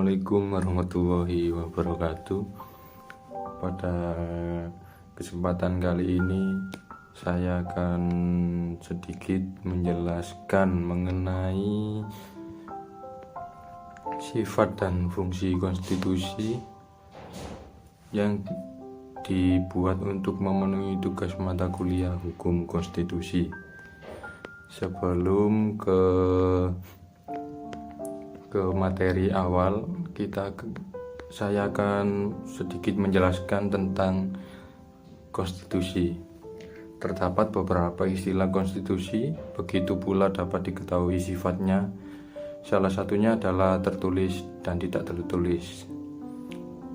Assalamualaikum warahmatullahi wabarakatuh. Pada kesempatan kali ini saya akan sedikit menjelaskan mengenai sifat dan fungsi konstitusi yang dibuat untuk memenuhi tugas mata kuliah hukum konstitusi. Sebelum ke materi awal, saya akan sedikit menjelaskan tentang konstitusi. Terdapat beberapa istilah konstitusi, begitu pula dapat diketahui sifatnya. Salah satunya adalah tertulis dan tidak tertulis.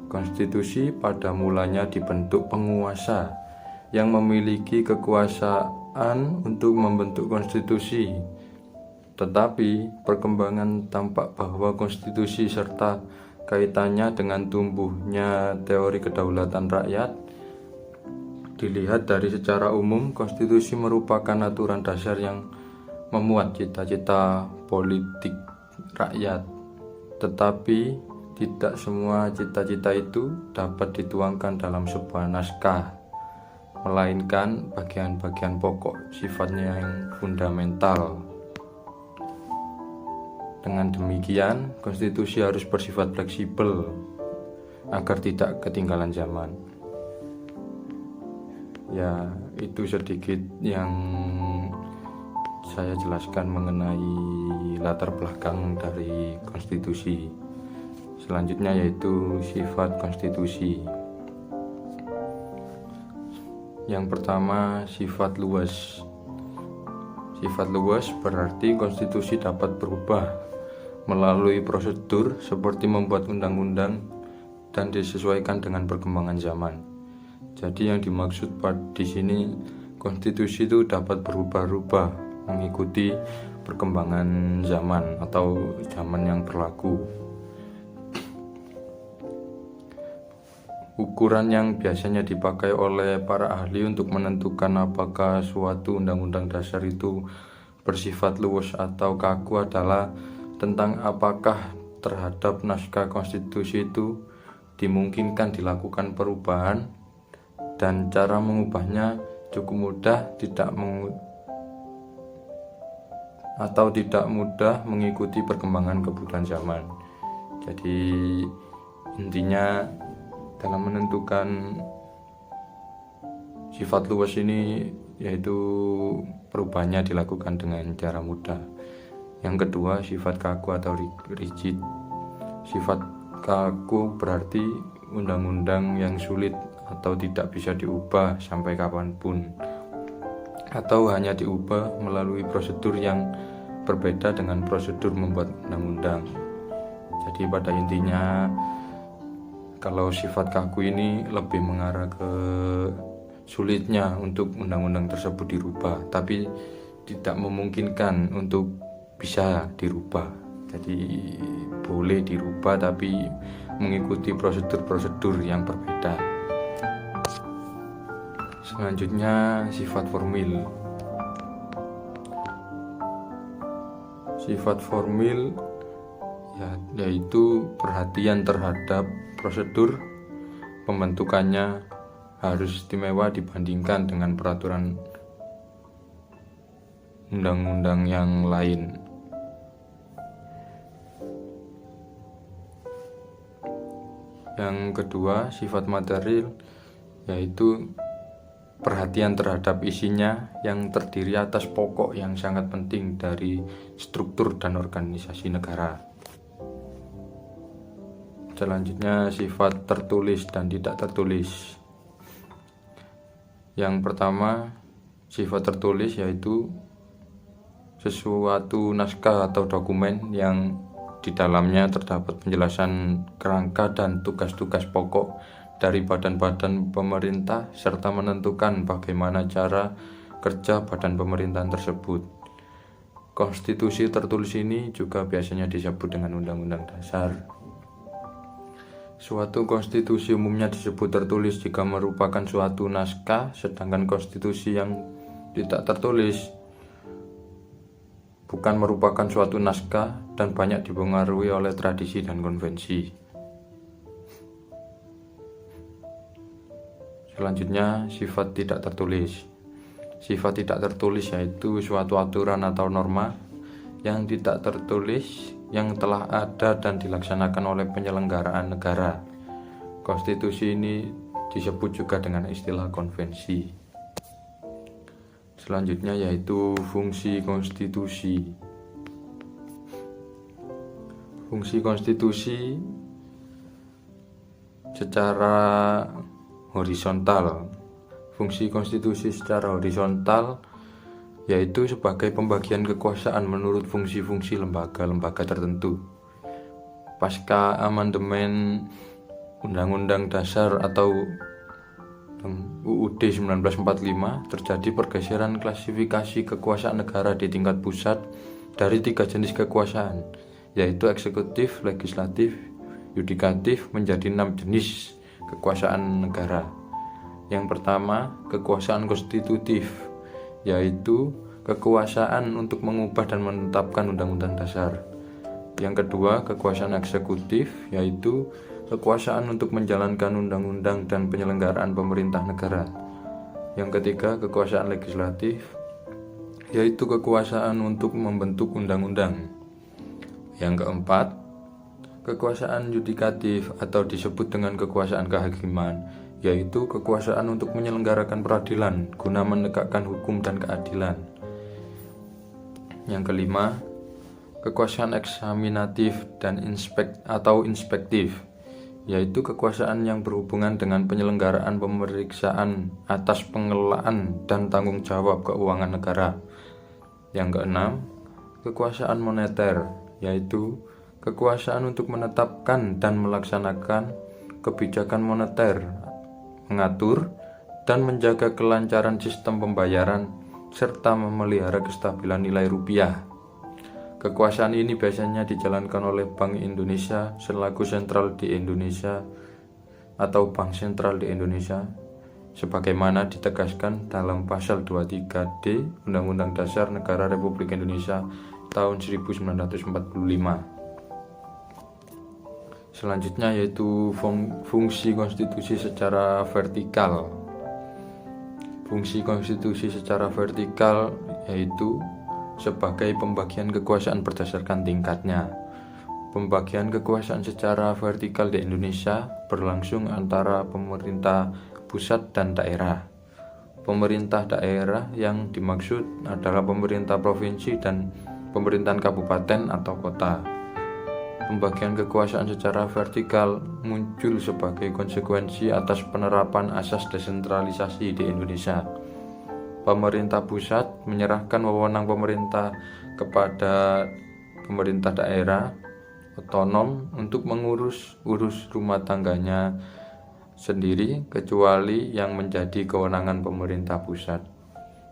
Konstitusi pada mulanya dibentuk penguasa yang memiliki kekuasaan untuk membentuk konstitusi. Tetapi perkembangan tampak bahwa konstitusi serta kaitannya dengan tumbuhnya teori kedaulatan rakyat. Dilihat dari secara umum, konstitusi merupakan aturan dasar yang memuat cita-cita politik rakyat. Tetapi tidak semua cita-cita itu dapat dituangkan dalam sebuah naskah, melainkan bagian-bagian pokok sifatnya yang fundamental. Dengan demikian, konstitusi harus bersifat fleksibel agar tidak ketinggalan zaman. Ya, itu sedikit yang saya jelaskan mengenai latar belakang dari konstitusi. Selanjutnya yaitu sifat konstitusi. Yang pertama, sifat luas. Sifat luas berarti konstitusi dapat berubah melalui prosedur seperti membuat undang-undang dan disesuaikan dengan perkembangan zaman. Jadi yang dimaksud di sini konstitusi itu dapat berubah-ubah mengikuti perkembangan zaman atau zaman yang berlaku. Ukuran yang biasanya dipakai oleh para ahli untuk menentukan apakah suatu undang-undang dasar itu bersifat luas atau kaku adalah tentang apakah terhadap naskah konstitusi itu dimungkinkan dilakukan perubahan dan cara mengubahnya cukup mudah tidak mudah mengikuti perkembangan kebutuhan zaman. Jadi intinya dalam menentukan sifat luas ini yaitu perubahannya dilakukan dengan cara mudah. Yang kedua, sifat kaku atau rigid. Sifat kaku berarti undang-undang yang sulit atau tidak bisa diubah sampai kapanpun, atau hanya diubah melalui prosedur yang berbeda dengan prosedur membuat undang-undang. Jadi pada intinya, kalau sifat kaku ini lebih mengarah ke sulitnya untuk undang-undang tersebut dirubah, tapi tidak memungkinkan untuk bisa dirubah. Jadi boleh dirubah tapi mengikuti prosedur-prosedur yang berbeda. Selanjutnya, sifat formil. Sifat formil yaitu perhatian terhadap prosedur pembentukannya harus istimewa dibandingkan dengan peraturan undang-undang yang lain. Yang kedua, sifat material yaitu perhatian terhadap isinya yang terdiri atas pokok yang sangat penting dari struktur dan organisasi negara. Selanjutnya, sifat tertulis dan tidak tertulis. Yang pertama, sifat tertulis yaitu sesuatu naskah atau dokumen yang di dalamnya terdapat penjelasan kerangka dan tugas-tugas pokok dari badan-badan pemerintah serta menentukan bagaimana cara kerja badan pemerintahan tersebut. Konstitusi tertulis ini juga biasanya disebut dengan undang-undang dasar. Suatu konstitusi umumnya disebut tertulis jika merupakan suatu naskah, sedangkan konstitusi yang tidak tertulis bukan merupakan suatu naskah dan banyak dipengaruhi oleh tradisi dan konvensi. Selanjutnya, sifat tidak tertulis. Sifat tidak tertulis yaitu suatu aturan atau norma yang tidak tertulis yang telah ada dan dilaksanakan oleh penyelenggaraan negara. Konstitusi ini disebut juga dengan istilah konvensi. Selanjutnya yaitu fungsi konstitusi. Fungsi konstitusi secara horizontal. Fungsi konstitusi secara horizontal yaitu sebagai pembagian kekuasaan menurut fungsi-fungsi lembaga-lembaga tertentu. Pasca amandemen Undang-Undang Dasar atau UUD 1945 terjadi pergeseran klasifikasi kekuasaan negara di tingkat pusat dari 3 jenis kekuasaan, yaitu eksekutif, legislatif, yudikatif menjadi 6 jenis kekuasaan negara. Yang pertama, kekuasaan konstitutif, yaitu kekuasaan untuk mengubah dan menetapkan undang-undang dasar. Yang kedua, kekuasaan eksekutif, yaitu kekuasaan untuk menjalankan undang-undang dan penyelenggaraan pemerintah negara. Yang ketiga, kekuasaan legislatif, yaitu kekuasaan untuk membentuk undang-undang. Yang keempat, kekuasaan yudikatif atau disebut dengan kekuasaan kehakiman, yaitu kekuasaan untuk menyelenggarakan peradilan guna menegakkan hukum dan keadilan. Yang kelima, kekuasaan eksaminatif dan inspektif, yaitu kekuasaan yang berhubungan dengan penyelenggaraan pemeriksaan atas pengelolaan dan tanggung jawab keuangan negara. Yang keenam, kekuasaan moneter, yaitu kekuasaan untuk menetapkan dan melaksanakan kebijakan moneter, mengatur dan menjaga kelancaran sistem pembayaran, serta memelihara kestabilan nilai rupiah. Kekuasaan ini biasanya dijalankan oleh Bank Indonesia selaku sentral di Indonesia atau Bank Sentral di Indonesia, sebagaimana ditegaskan dalam pasal 23D Undang-Undang Dasar Negara Republik Indonesia tahun 1945. Selanjutnya yaitu fungsi konstitusi secara vertikal. Fungsi konstitusi secara vertikal yaitu sebagai pembagian kekuasaan berdasarkan tingkatnya. Pembagian kekuasaan secara vertikal di Indonesia berlangsung antara pemerintah pusat dan daerah. Pemerintah daerah yang dimaksud adalah pemerintah provinsi dan pemerintahan kabupaten atau kota. Pembagian kekuasaan secara vertikal muncul sebagai konsekuensi atas penerapan asas desentralisasi di Indonesia. Pemerintah pusat menyerahkan wewenang pemerintah kepada pemerintah daerah otonom untuk mengurus rumah tangganya sendiri, kecuali yang menjadi kewenangan pemerintah pusat.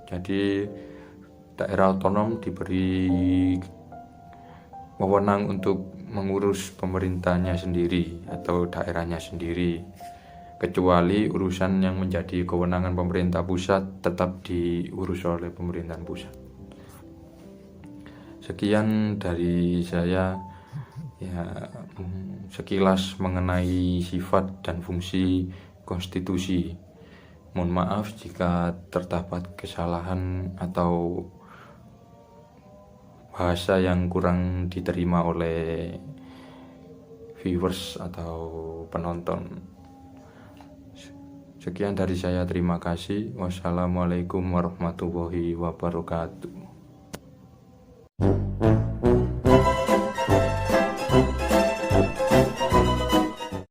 Jadi daerah otonom diberi wewenang untuk mengurus pemerintahnya sendiri atau daerahnya sendiri, kecuali urusan yang menjadi kewenangan pemerintah pusat tetap diurus oleh pemerintahan pusat. Sekian dari saya, ya, sekilas mengenai sifat dan fungsi konstitusi. Mohon maaf jika terdapat kesalahan atau bahasa yang kurang diterima oleh viewers atau penonton. Sekian dari saya, terima kasih. Wassalamualaikum warahmatullahi wabarakatuh.